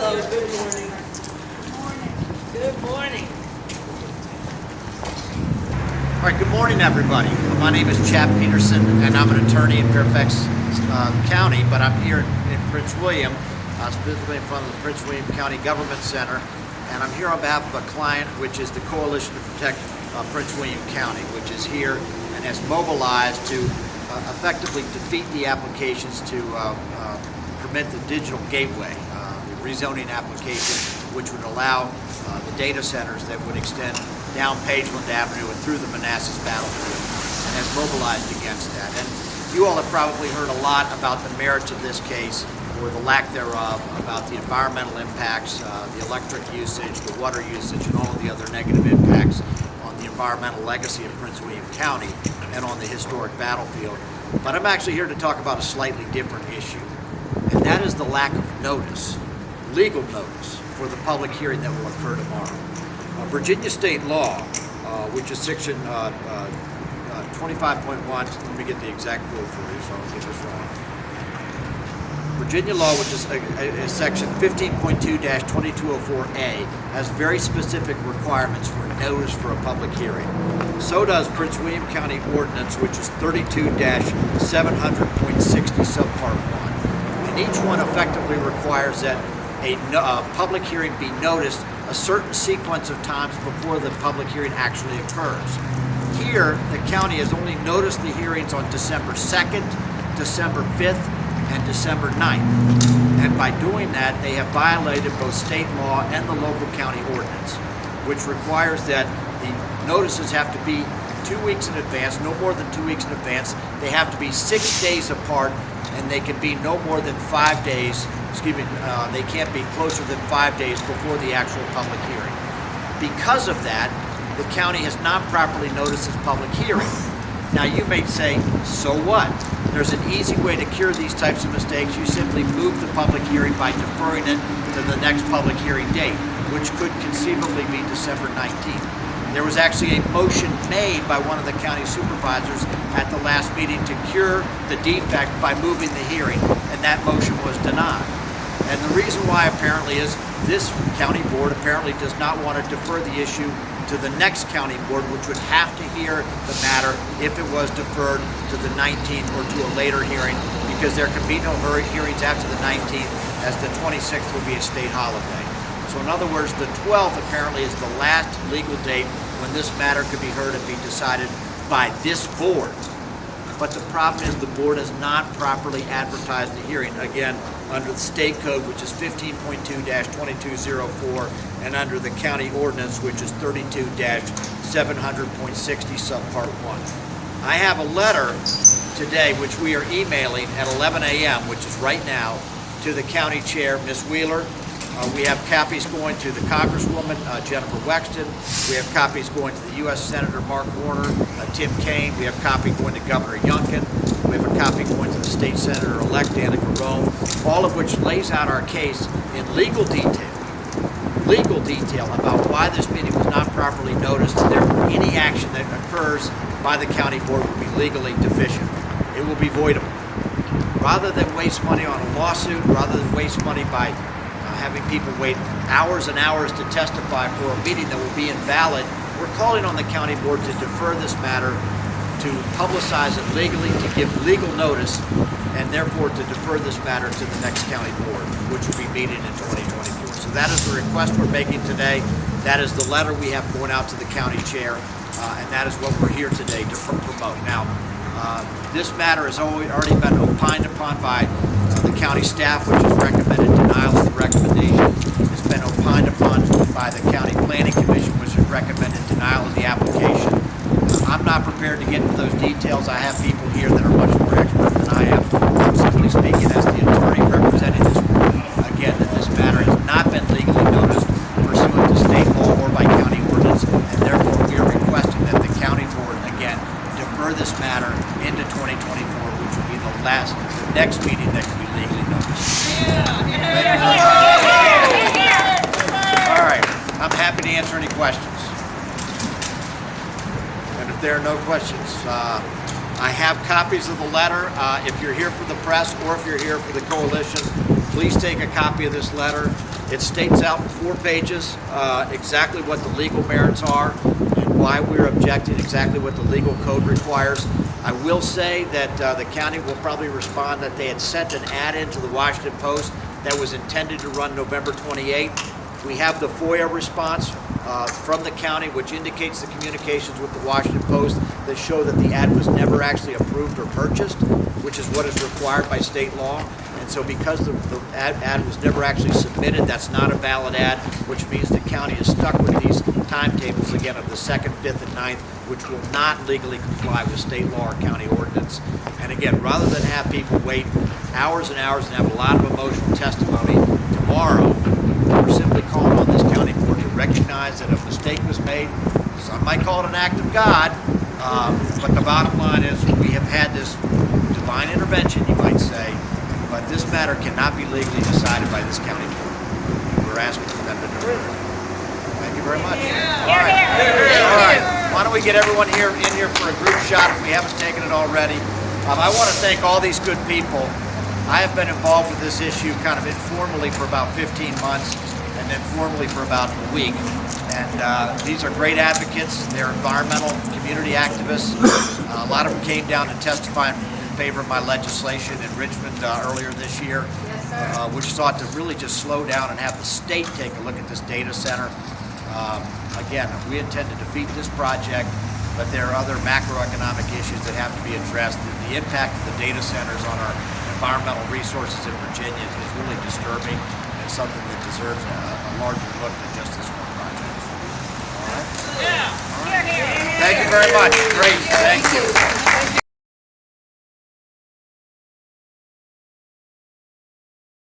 Hello, good morning. Good morning. All right, good morning, everybody. My name is Chap Peterson, and I'm an attorney in Fairfax County, but I'm here in Prince William, specifically in front of the Prince William County Government Center, and I'm here on behalf of a client, which is the Coalition to Protect Prince William County, which is here and has mobilized to effectively defeat the applications to permit the digital gateway, the rezoning application, which would allow the data centers that would extend down Pageland Avenue and through the Manassas battlefield, and has mobilized against that. And you all have probably heard a lot about the merits of this case, or the lack thereof, about the environmental impacts, the electric usage, the water usage, and all of the other negative impacts on the environmental legacy of Prince William County and on the historic battlefield. But I'm actually here to talk about a slightly different issue, and that is the lack of notice, legal notice, for the public hearing that will occur tomorrow. Virginia state law, which is section 25.1, let me get the exact quote for you so I don't get this wrong. Virginia law, which is section 15.2-2204A, has very specific requirements for notice for a public hearing. So does Prince William County Ordinance, which is 32-700.60 subpart 1. And each one effectively requires that a public hearing be noticed a certain sequence of times before the public hearing actually occurs. Here, the county has only noticed the hearings on December 2nd, December 5th, and December 9th. And by doing that, they have violated both state law and the local county ordinance, which requires that the notices have to be 2 weeks in advance, no more than 2 weeks in advance. They have to be 6 days apart, and they can be no more than 5 days, they can't be closer than 5 days before the actual public hearing. Because of that, the county has not properly noticed its public hearing. Now you may say, so what? There's an easy way to cure these types of mistakes. You simply move the public hearing by deferring it to the next public hearing date, which could conceivably be December 19th. There was actually a motion made by one of the county supervisors at the last meeting to cure the defect by moving the hearing, and that motion was denied. And the reason why apparently is this county board apparently does not want to defer the issue to the next county board, which would have to hear the matter if it was deferred to the 19th or to a later hearing, because there can be no hearings after the 19th, as the 26th will be a state holiday. So in other words, the 12th apparently is the last legal date when this matter could be heard and be decided by this board. But the problem is the board has not properly advertised the hearing, again, under the state code, which is 15.2-2204, and under the county ordinance, which is 32-700.60 subpart 1. I have a letter today, which we are emailing at 11 a.m., which is right now, to the county chair, Ms. Wheeler. We have copies going to the Congresswoman, Jennifer Wexton. We have copies going to the U.S. Senator Mark Warner, Tim Kaine. We have a copy going to Governor Youngkin. We have a copy going to the State Senator-elect Danica Roem, all of which lays out our case in legal detail about why this meeting was not properly noticed, and therefore any action that occurs by the county board will be legally deficient. It will be voidable. Rather than waste money on a lawsuit, rather than waste money by having people wait hours and hours to testify for a meeting that will be invalid, we're calling on the county board to defer this matter, to publicize it legally, to give legal notice, and therefore to defer this matter to the next county board, which will be meeting in 2024. So that is the request we're making today. That is the letter we have going out to the county chair, and that is what we're here today to promote. Now, this matter has already been opined upon by the county staff, which has recommended denial of the recommendation. It's been opined upon by the county planning commission, which has recommended denial of the application. I'm not prepared to get into those details. I have people here that are much more expert than I am. I'm simply speaking as the attorney representing this group. Again, that this matter has not been legally noticed pursuant to state law or by county ordinance, and therefore we are requesting that the county board, again, defer this matter into 2024, which will be the next meeting that can be legally noticed. All right, I'm happy to answer any questions. And if there are no questions, I have copies of the letter. If you're here for the press or if you're here for the coalition, Please take a copy of this letter. It states out in 4 pages exactly what the legal merits are and why we're objecting, exactly what the legal code requires. I will say that the county will probably respond that they had sent an ad into the Washington Post that was intended to run November 28th. We have the FOIA response from the county, which indicates the communications with the Washington Post that show that the ad was never actually approved or purchased, which is what is required by state law. And so because the ad was never actually submitted, that's not a valid ad, which means the county is stuck with these timetables again of the 2nd, 5th, and 9th, which will not legally comply with state law or county ordinance. And again, rather than have people wait hours and hours and have a lot of emotional testimony tomorrow, we're simply calling on this county board to recognize that a mistake was made. Some might call it an act of God, but the bottom line is we have had this divine intervention, you might say, but this matter cannot be legally decided by this county board. We're asking for them to do it. Thank you very much. All right. Why don't we get everyone here in here for a group shot if we haven't taken it already. I want to thank all these good people. I have been involved with this issue kind of informally for about 15 months and then formally for about a week. And these are great advocates. They're environmental community activists. A lot of them came down to testify in favor of my legislation in Richmond earlier this year, which sought to really just slow down and have the state take a look at this data center. Again, we intend to defeat this project, but there are other macroeconomic issues that have to be addressed. The impact of the data centers on our environmental resources in Virginia is really disturbing and something that deserves a larger look than just this one project. All right? Yeah. All right. Thank you very much. Great. Thank you.